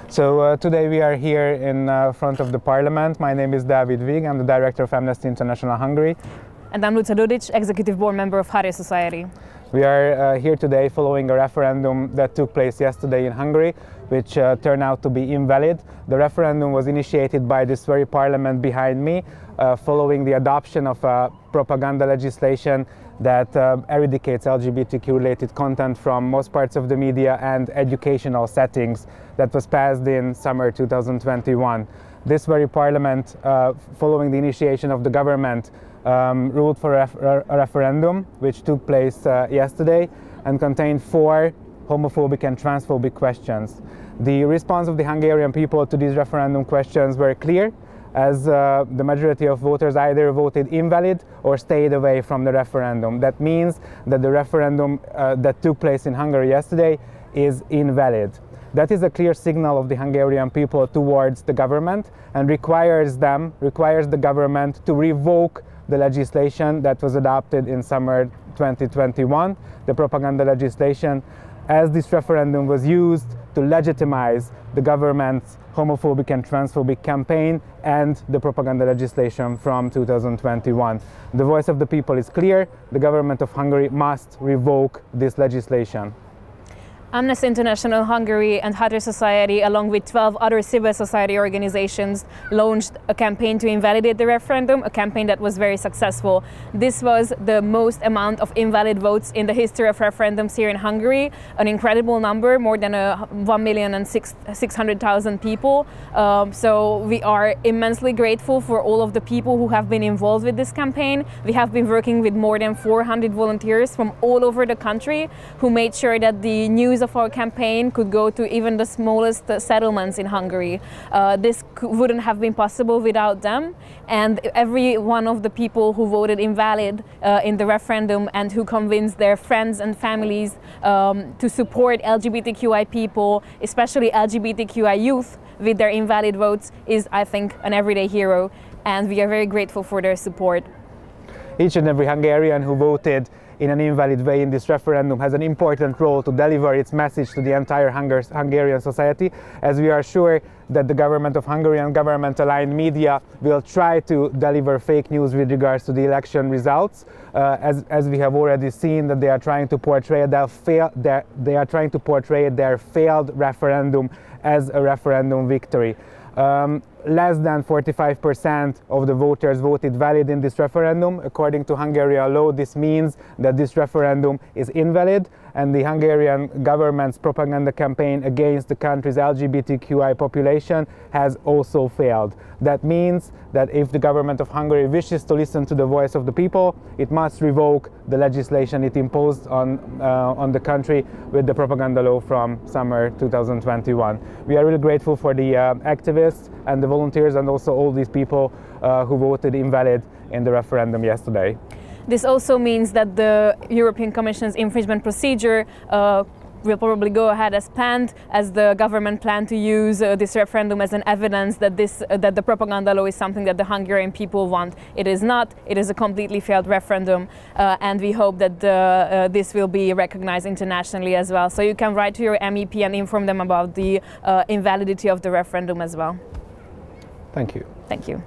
Today we are here in front of the Parliament. My name is Dávid Vig. I'm the Director of Amnesty International Hungary. And I'm Luca Dudic, Executive Board Member of Harry Society. We are here today following a referendum that took place yesterday in Hungary, which turned out to be invalid. The referendum was initiated by this very Parliament behind me, following the adoption of propaganda legislation that eradicates LGBTQ-related content from most parts of the media and educational settings, that was passed in summer 2021. This very Parliament, following the initiation of the government, ruled for a referendum which took place yesterday and contained 4 homophobic and transphobic questions. The response of the Hungarian people to these referendum questions were clear, as the majority of voters either voted invalid or stayed away from the referendum. That means that the referendum that took place in Hungary yesterday is invalid. That is a clear signal of the Hungarian people towards the government and requires the government to revoke the legislation that was adopted in summer 2021, the propaganda legislation, as this referendum was used to legitimize the government's homophobic and transphobic campaign and the propaganda legislation from 2021. The voice of the people is clear. The government of Hungary must revoke this legislation. Amnesty International Hungary and Harry Society, along with 12 other civil society organizations, launched a campaign to invalidate the referendum, a campaign that was very successful. This was the most amount of invalid votes in the history of referendums here in Hungary, an incredible number, more than 1,600,000 people. So we are immensely grateful for all of the people who have been involved with this campaign. We have been working with more than 400 volunteers from all over the country who made sure that the news of our campaign could go to even the smallest settlements in Hungary. This wouldn't have been possible without them, and every one of the people who voted invalid in the referendum and who convinced their friends and families to support LGBTQI people, especially LGBTQI youth, with their invalid votes is, I think, an everyday hero, and we are very grateful for their support. Each and every Hungarian who voted in an invalid way in this referendum has an important role to deliver its message to the entire Hungarian society, as we are sure that the government of Hungary and government-aligned media will try to deliver fake news with regards to the election results, as we have already seen that they are trying to portray their failed referendum as a referendum victory. Less than 45% of the voters voted valid in this referendum. According to Hungarian law, this means that this referendum is invalid, and the Hungarian government's propaganda campaign against the country's LGBTQI population has also failed. That means that if the government of Hungary wishes to listen to the voice of the people, it must revoke the legislation it imposed on the country with the propaganda law from summer 2021. We are really grateful for the activists and the volunteers and also all these people who voted invalid in the referendum yesterday. This also means that the European Commission's infringement procedure will probably go ahead as planned, as the government planned to use this referendum as an evidence that the propaganda law is something that the Hungarian people want. It is not. It is a completely failed referendum, and we hope that this will be recognized internationally as well. So you can write to your MEP and inform them about the invalidity of the referendum as well. Thank you. Thank you.